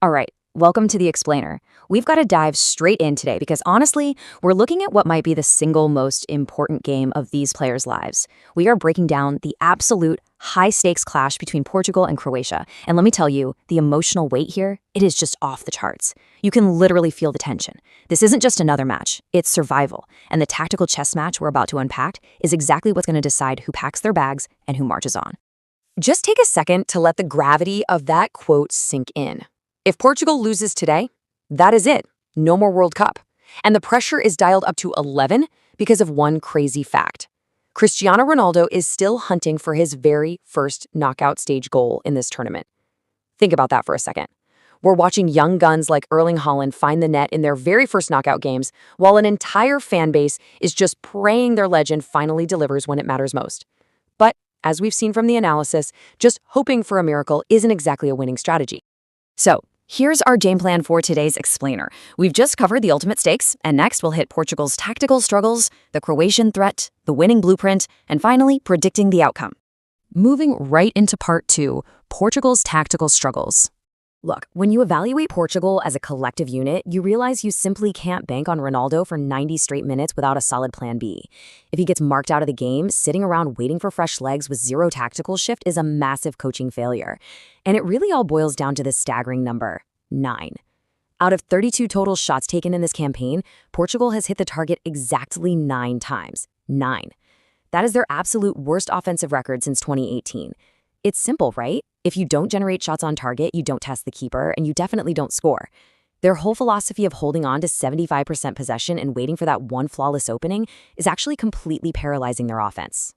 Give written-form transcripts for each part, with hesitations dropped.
All right, welcome to the Explainer. We've got to dive straight in today because honestly, we're looking at what might be the single most important game of these players' lives. We are breaking down the absolute high-stakes clash between Portugal and Croatia. And let me tell you, the emotional weight here, it is just off the charts. You can literally feel the tension. This isn't just another match, it's survival. And the tactical chess match we're about to unpack is exactly what's going to decide who packs their bags and who marches on. Just take a second to let the gravity of that quote sink in. If Portugal loses today, that is it. No more World Cup. And the pressure is dialed up to 11 because of one crazy fact. Cristiano Ronaldo is still hunting for his very first knockout stage goal in this tournament. Think about that for a second. We're watching young guns like Erling Haaland find the net in their very first knockout games, while an entire fan base is just praying their legend finally delivers when it matters most. But, as we've seen from the analysis, just hoping for a miracle isn't exactly a winning strategy. So, here's our game plan for today's Explainer. We've just covered the ultimate stakes, and next we'll hit Portugal's tactical struggles, the Croatian threat, the winning blueprint, and finally, predicting the outcome. Moving right into part 2, Portugal's tactical struggles. Look, when you evaluate Portugal as a collective unit, you realize you simply can't bank on Ronaldo for 90 straight minutes without a solid plan B. If he gets marked out of the game, sitting around waiting for fresh legs with zero tactical shift is a massive coaching failure. And it really all boils down to this staggering number, 9. Out of 32 total shots taken in this campaign, Portugal has hit the target exactly 9 times. 9. That is their absolute worst offensive record since 2018. It's simple, right? If you don't generate shots on target, you don't test the keeper, and you definitely don't score. Their whole philosophy of holding on to 75% possession and waiting for that one flawless opening is actually completely paralyzing their offense.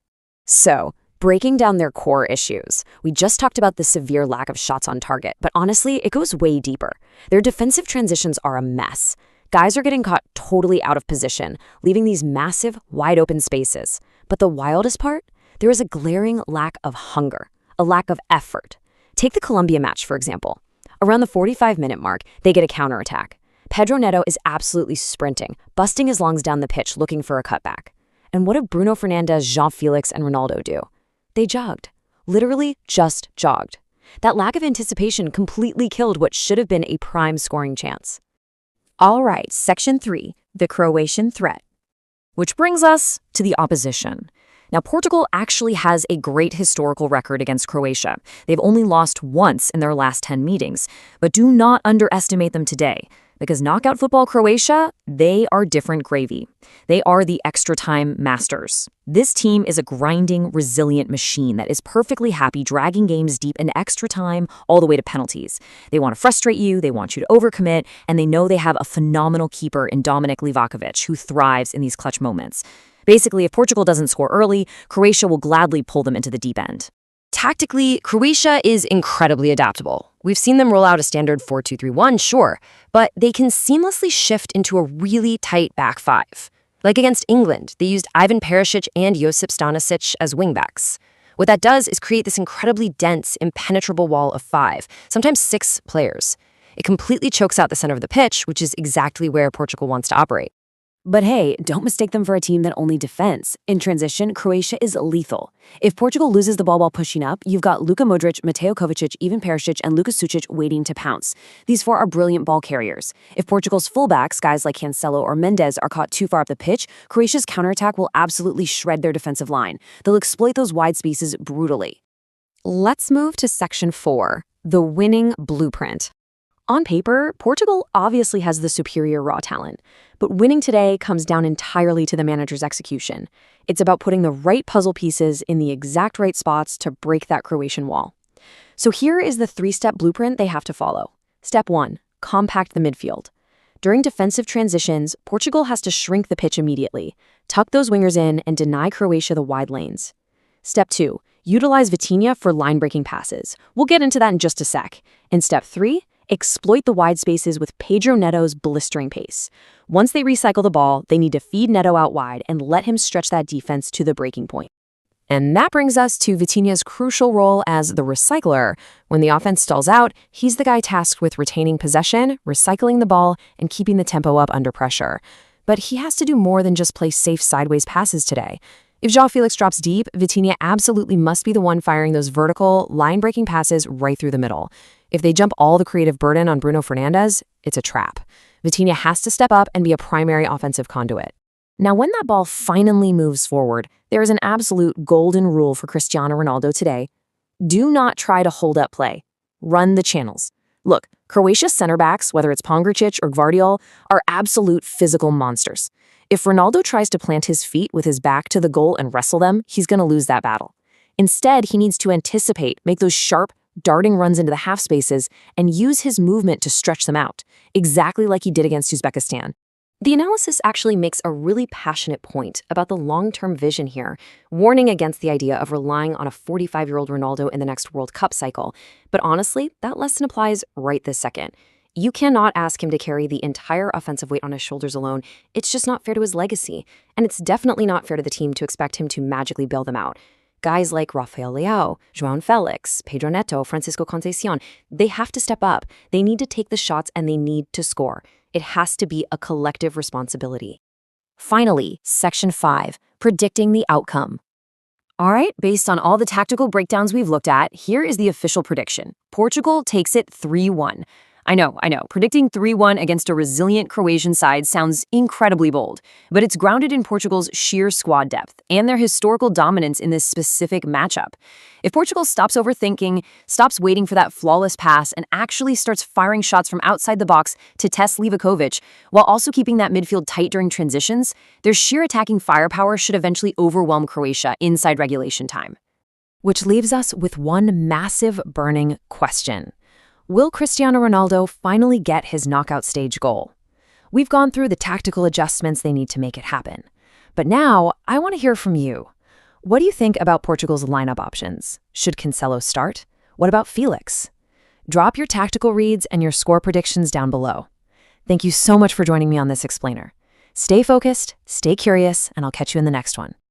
So, breaking down their core issues, we just talked about the severe lack of shots on target, but honestly, it goes way deeper. Their defensive transitions are a mess. Guys are getting caught totally out of position, leaving these massive, wide-open spaces. But the wildest part? There is a glaring lack of hunger. A lack of effort. Take the Colombia match, for example. Around the 45-minute mark, they get a counterattack. Pedro Neto is absolutely sprinting, busting his lungs down the pitch looking for a cutback. And what did Bruno Fernandes, João Félix, and Ronaldo do? They jogged. Literally just jogged. That lack of anticipation completely killed what should have been a prime scoring chance. All right, Section 3, the Croatian threat. Which brings us to the opposition. Now, Portugal actually has a great historical record against Croatia. They've only lost once in their last 10 meetings. But do not underestimate them today, because knockout football Croatia, they are different gravy. They are the extra time masters. This team is a grinding, resilient machine that is perfectly happy dragging games deep in extra time all the way to penalties. They want to frustrate you, they want you to overcommit, and they know they have a phenomenal keeper in Dominik Livaković who thrives in these clutch moments. Basically, if Portugal doesn't score early, Croatia will gladly pull them into the deep end. Tactically, Croatia is incredibly adaptable. We've seen them roll out a standard 4-2-3-1, sure, but they can seamlessly shift into a really tight back five. Like against England, they used Ivan Perisic and Josip Stanisic as wingbacks. What that does is create this incredibly dense, impenetrable wall of 5, sometimes 6 players. It completely chokes out the center of the pitch, which is exactly where Portugal wants to operate. But hey, don't mistake them for a team that only defends. In transition, Croatia is lethal. If Portugal loses the ball while pushing up, you've got Luka Modrić, Mateo Kovačić, Ivan Perisic, and Suchić waiting to pounce. These 4 are brilliant ball carriers. If Portugal's fullbacks, guys like Cancelo or Mendes, are caught too far up the pitch, Croatia's counterattack will absolutely shred their defensive line. They'll exploit those wide spaces brutally. Let's move to Section 4, the winning blueprint. On paper, Portugal obviously has the superior raw talent, but winning today comes down entirely to the manager's execution. It's about putting the right puzzle pieces in the exact right spots to break that Croatian wall. So here is the 3-step blueprint they have to follow. Step 1, compact the midfield. During defensive transitions, Portugal has to shrink the pitch immediately, tuck those wingers in, and deny Croatia the wide lanes. Step 2, utilize Vitinha for line-breaking passes. We'll get into that in just a sec. And step 3, exploit the wide spaces with Pedro Neto's blistering pace. Once they recycle the ball, they need to feed Neto out wide and let him stretch that defense to the breaking point. And that brings us to Vitinha's crucial role as the recycler. When the offense stalls out, he's the guy tasked with retaining possession, recycling the ball, and keeping the tempo up under pressure. But he has to do more than just play safe sideways passes today. If João Félix drops deep, Vitinha absolutely must be the one firing those vertical, line-breaking passes right through the middle. If they jump all the creative burden on Bruno Fernandes, it's a trap. Vitinha has to step up and be a primary offensive conduit. Now, when that ball finally moves forward, there is an absolute golden rule for Cristiano Ronaldo today. Do not try to hold up play. Run the channels. Look, Croatia's center backs, whether it's Modrić or Gvardiol, are absolute physical monsters. If Ronaldo tries to plant his feet with his back to the goal and wrestle them, he's going to lose that battle. Instead, he needs to anticipate, make those sharp, darting runs into the half spaces, and use his movement to stretch them out, exactly like he did against Uzbekistan. The analysis actually makes a really passionate point about the long-term vision here, warning against the idea of relying on a 45-year-old Ronaldo in the next World Cup cycle. But honestly, that lesson applies right this second. You cannot ask him to carry the entire offensive weight on his shoulders alone. It's just not fair to his legacy. And it's definitely not fair to the team to expect him to magically bail them out. Guys like Rafael Leao, João Félix, Pedro Neto, Francisco Conceição, they have to step up. They need to take the shots and they need to score. It has to be a collective responsibility. Finally, Section 5, predicting the outcome. All right, based on all the tactical breakdowns we've looked at, here is the official prediction. Portugal takes it 3-1. I know, predicting 3-1 against a resilient Croatian side sounds incredibly bold, but it's grounded in Portugal's sheer squad depth and their historical dominance in this specific matchup. If Portugal stops overthinking, stops waiting for that flawless pass, and actually starts firing shots from outside the box to test Livaković, while also keeping that midfield tight during transitions, their sheer attacking firepower should eventually overwhelm Croatia inside regulation time. Which leaves us with one massive burning question. Will Cristiano Ronaldo finally get his knockout stage goal? We've gone through the tactical adjustments they need to make it happen. But now, I want to hear from you. What do you think about Portugal's lineup options? Should Cancelo start? What about Felix? Drop your tactical reads and your score predictions down below. Thank you so much for joining me on this explainer. Stay focused, stay curious, and I'll catch you in the next one.